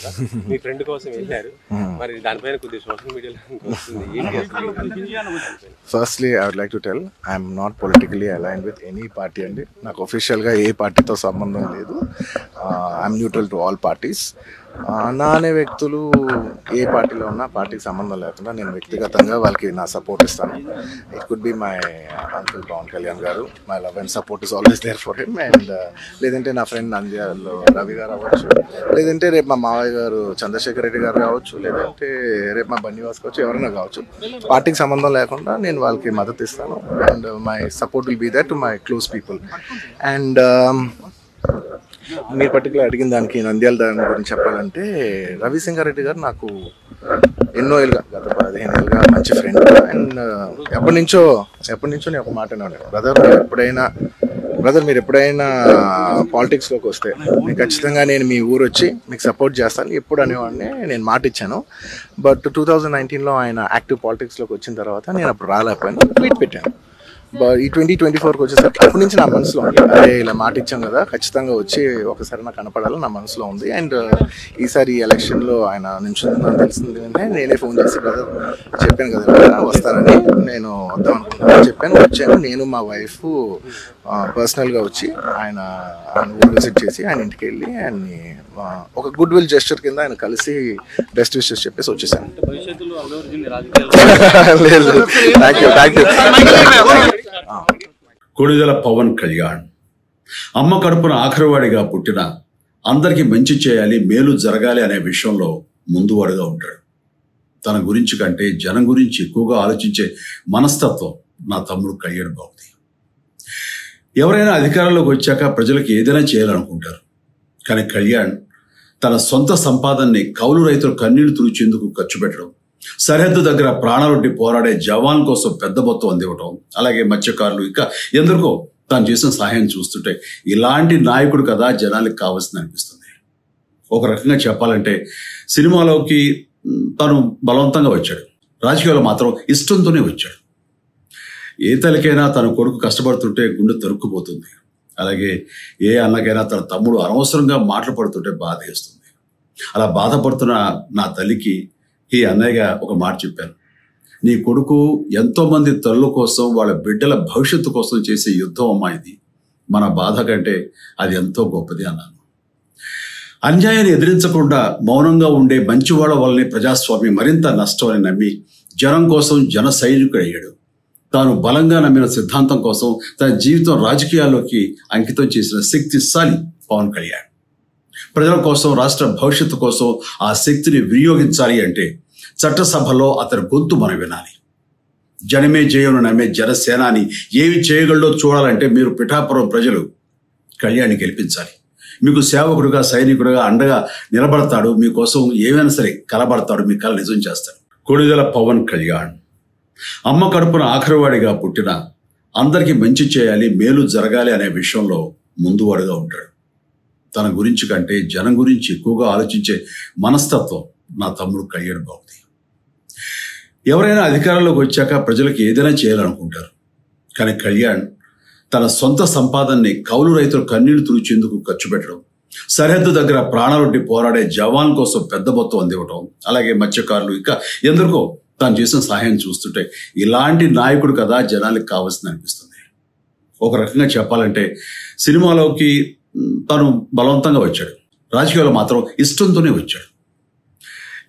కదా, మీ ఫ్రెండ్ కోసం వెళ్ళారు, మరి దానిపైన కొద్దిగా సోషల్ మీడియాలో వస్తుంది ఏంటి అసలు? Firstly I would like to tell I'm not politically aligned with any party అండి. నాకు ఒఫిషియల్గా ఏ పార్టీతో సంబంధం లేదు. I'm neutral to all parties. నా అనే వ్యక్తులు ఏ పార్టీలో ఉన్నా పార్టీకి సంబంధం లేకుండా నేను వ్యక్తిగతంగా వాళ్ళకి నా సపోర్ట్ ఇస్తాను. It could be my uncle Pavan Kalyan garu. My love and support is always there for him. And లేదంటే నా ఫ్రెండ్ నంద్యాలలో రవి గారు అవ్వచ్చు, లేదంటే రేపు మా మావయ్య గారు చంద్రశేఖర్ రెడ్డి గారు కావచ్చు, లేదంటే రేపు మా బన్నివాస్ కావచ్చు, ఎవరైనా కావచ్చు. పార్టీకి సంబంధం లేకుండా నేను వాళ్ళకి మద్దతు ఇస్తాను. And my support will be that to my close people. And మీరు పర్టికులర్ అడిగిన దానికి నంద్యాల దాని గురించి చెప్పాలంటే, రవిశంకర్ రెడ్డి గారు నాకు ఎన్నో ఏళ్ళుగా, గత 15 ఏళ్ళుగా మంచి ఫ్రెండ్. అండ్ ఎప్పటి నుంచో నేను ఒక మాట అన్నాను, బ్రదర్ మీరు ఎప్పుడైనా పాలిటిక్స్లోకి వస్తే మీకు ఖచ్చితంగా నేను మీ ఊరు వచ్చి మీకు సపోర్ట్ చేస్తాను ఎప్పుడు అనేవాడిని. నేను మాట ఇచ్చాను. బట్ 2019లో ఆయన యాక్టివ్ పాలిటిక్స్లోకి వచ్చిన తర్వాత నేను అప్పుడు రాలేకపోయాను, ట్వీట్ పెట్టాను. ఈ 2024కి వచ్చేసరికి అప్పటి నుంచి నా మనసులో ఉంది, అదే ఇలా మాట ఇచ్చాం కదా, ఖచ్చితంగా వచ్చి ఒకసారి నాకు కనపడాలని నా మనసులో ఉంది. అండ్ ఈసారి ఈ ఎలక్షన్లో ఆయన నుంచుందని తెలిసింది అంటే నేనే ఫోన్ చేసి బ్రదర్ చెప్పాను కదా వస్తానని, నేను వద్దాం అనుకుంటున్నాను చెప్పాను. వచ్చాను. నేను మా వైఫ్ పర్సనల్గా వచ్చి ఆయన ఊరు విజిట్ చేసి ఆయన ఇంటికి వెళ్ళి ఆయన్ని ఒక గుడ్ విల్ జెస్చర్ కింద ఆయన కలిసి బెస్ట్ విషెస్ చెప్పేసి వచ్చేసాను. లేదు, థ్యాంక్ యూ. కొణిదెల పవన్ కళ్యాణ్ అమ్మ కడుపున ఆఖరివాడిగా పుట్టిన, అందరికీ మంచి చేయాలి, మేలు జరగాలి అనే విషయంలో ముందువాడుగా ఉంటాడు. తన గురించి కంటే జనం గురించి ఎక్కువగా ఆలోచించే మనస్తత్వం నా తమ్ముడు కళ్యాణ్ బాబుది. ఎవరైనా అధికారంలోకి వచ్చాక ప్రజలకు ఏదైనా చేయాలనుకుంటారు. కానీ కళ్యాణ్ తన సొంత సంపాదనని కౌలు రైతులు కన్నీళ్లు తుడిచేందుకు ఖర్చు పెట్టడం, సరిహద్దు దగ్గర ప్రాణాలొడ్డి పోరాడే జవాన్ కోసం పెద్ద మొత్తం అందివ్వటం, అలాగే మత్స్యకారులు ఇంకా ఎందరికో తాను చేసిన సహాయం చూస్తుంటే ఇలాంటి నాయకుడు కదా జనానికి కావాల్సింది అనిపిస్తుంది. ఒక రకంగా చెప్పాలంటే సినిమాలోకి తను బలవంతంగా వచ్చాడు, రాజకీయాల్లో మాత్రం ఇష్టంతోనే వచ్చాడు. ఏ తల్లికైనా తన కొడుకు కష్టపడుతుంటే గుండె తరుక్కుపోతుంది. అలాగే ఏ అన్నకైనా తన తమ్ముడు అనవసరంగా మాటలు పడుతుంటే బాధ వేస్తుంది. అలా బాధపడుతున్న నా తల్లికి ఈ అన్నయ్యగా ఒక మాట చెప్పాను, నీ కొడుకు ఎంతో మంది తల్లుల కోసం వాళ్ళ బిడ్డల భవిష్యత్తు కోసం చేసే యుద్ధం అమ్మా ఇది. మన బాధ కంటే అది ఎంతో గొప్పది అన్నాను. అన్యాయాన్ని ఎదిరించకుండా మౌనంగా ఉండే మంచివాళ్ళ వల్లనే ప్రజాస్వామ్యం మరింత నష్టం అని నమ్మి జనం కోసం జన సైనికుడు అయ్యాడు. తాను బలంగా నమ్మిన సిద్ధాంతం కోసం తన జీవితం రాజకీయాల్లోకి అంకితం చేసిన శక్తిశాలి పవన్ కళ్యాణ్. ప్రజల కోసం, రాష్ట్ర భవిష్యత్తు కోసం ఆ శక్తిని వినియోగించాలి అంటే చట్టసభలో అతని గొంతు మనం వినాలి. జనమే జయను నమ్మే జనసేనాని ఏమి చేయగలడో చూడాలంటే మీరు పిఠాపురం ప్రజలు కళ్యాణ్ని గెలిపించాలి. మీకు సేవకుడుగా, సైనికుడుగా అండగా నిలబడతాడు. మీకోసం ఏమైనా సరే కలబడతాడు, మీ కళ నిజం చేస్తాడు. కొణిదెల పవన్ కళ్యాణ్ అమ్మ కడుపున ఆఖరివాడిగా పుట్టిన, అందరికీ మంచి చేయాలి, మేలు జరగాలి అనే విషయంలో ముందువాడుగా ఉంటాడు. తన గురించి కంటే జనం గురించి ఎక్కువగా ఆలోచించే మనస్తత్వం నా తమ్ముడు కళ్యాణ్ బాబుది. ఎవరైనా అధికారంలోకి వచ్చాక ప్రజలకు ఏదైనా చేయాలనుకుంటారు. కానీ కళ్యాణ్ తన సొంత సంపాదనని కౌలు రైతులు కన్నీళ్లు తుడిచేందుకు ఖర్చు పెట్టడం, సరిహద్దు దగ్గర ప్రాణాలొడ్డి పోరాడే జవాన్ కోసం పెద్ద మొత్తం అందివ్వటం, అలాగే మత్స్యకారులు ఇంకా ఎందరికో తాను చేసిన సహాయం చూస్తుంటే ఇలాంటి నాయకుడు కదా జనానికి కావాల్సింది అనిపిస్తుంది. ఒక రకంగా చెప్పాలంటే సినిమాలోకి తను బలవంతంగా వచ్చాడు, రాజకీయాల్లో మాత్రం ఇష్టంతోనే వచ్చాడు.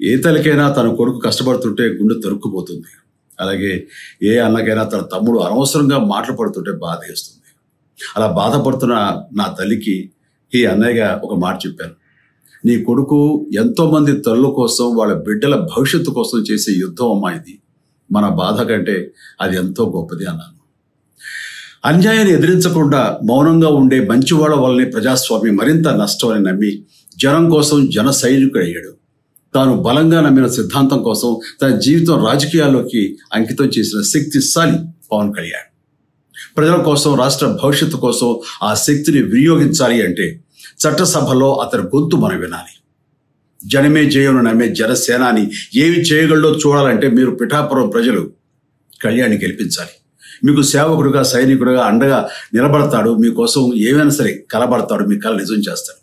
ఏ తల్లికైనా తన కొడుకు కష్టపడుతుంటే గుండె తరుక్కుపోతుంది. అలాగే ఏ అన్నకైనా తన తమ్ముడు అనవసరంగా మాటలు పడుతుంటే బాధ వేస్తుంది. అలా బాధపడుతున్న నా తల్లికి ఈ అన్నయ్యగా ఒక మాట చెప్పాను, నీ కొడుకు ఎంతో మంది తల్లుల కోసం, వాళ్ళ బిడ్డల భవిష్యత్తు కోసం చేసే యుద్ధం అమ్మా ఇది. మన బాధ కంటే అది ఎంతో గొప్పది అన్నాను. అన్యాయాన్ని ఎదిరించకుండా మౌనంగా ఉండే మంచివాళ్ళ వల్లనే ప్రజాస్వామ్యం మరింత నష్టం అని నమ్మి జనం కోసం జన సైనికుడు అయ్యాడు. తాను బలంగా నమ్మిన సిద్ధాంతం కోసం తన జీవితం రాజకీయాల్లోకి అంకితం చేసిన శక్తిశాలి పవన్ కళ్యాణ్. ప్రజల కోసం, రాష్ట్ర భవిష్యత్తు కోసం ఆ శక్తిని వినియోగించాలి అంటే చట్టసభలో అతని గొంతు మనం వినాలి. జనమే జయను నమ్మే జనసేనాని ఏమి చేయగలడో చూడాలంటే మీరు పిఠాపురం ప్రజలు కళ్యాణ్ని గెలిపించాలి. మీకు సేవకుడుగా, సైనికుడుగా అండగా నిలబడతాడు. మీకోసం ఏమైనా సరే కలబడతాడు, మీ కళ నిజం చేస్తాడు.